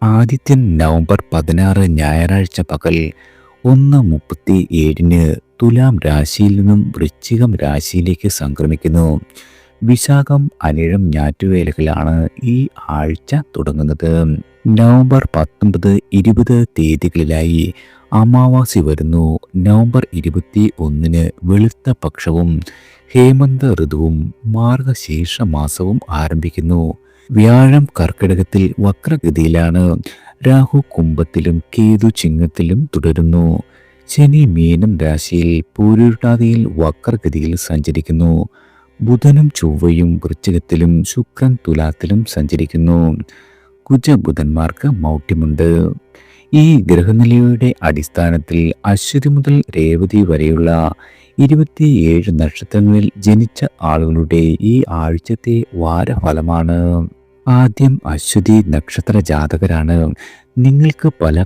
Adithyan November 16 ഞായറാഴ്ച പകൽ 1:37 തുലാം രാശിയിൽ നിന്നും വൃശ്ചികം രാശിയിലേക്ക് സംക്രമിക്കുന്നു. വിശാഖം അനിഴം ഞാറ്റുവേലകളാണ് ഈ ആഴ്ച തുടങ്ങുന്നത്. നവംബർ 19, 20 തീയതികളിലായി അമാവാസി വരുന്നു. നവംബർ 21 വെളുത്ത പക്ഷവും ഹേമന്ത ഋതുവും മാർഗശീർഷ മാസവും ആരംഭിക്കുന്നു. വ്യാഴം കർക്കിടകത്തിൽ വക്രഗതിയിലാണ്. രാഹു കുംഭത്തിലും കേതു ചിങ്ങത്തിലും തുടരുന്നു. ശനി മീനം രാശിയിൽ പൂരുരുട്ടാതിയിൽ വക്രഗതിയിൽ സഞ്ചരിക്കുന്നു. ബുധനും ചൊവ്വയും വൃശ്ചികത്തിലും ശുക്രൻ തുലാത്തിലും സഞ്ചരിക്കുന്നു. കുജബുധന്മാർക്ക് മൗഢ്യമുണ്ട്. ഈ ഗ്രഹനിലയുടെ അടിസ്ഥാനത്തിൽ അശ്വതി മുതൽ രേവതി വരെയുള്ള 27 നക്ഷത്രങ്ങളിൽ ജനിച്ച ആളുകളുടെ ഈ ആഴ്ചത്തെ വാരഫലമാണ്. ആദ്യം അശ്വതി നക്ഷത്ര ജാതകരാണ്. നിങ്ങൾക്ക് പല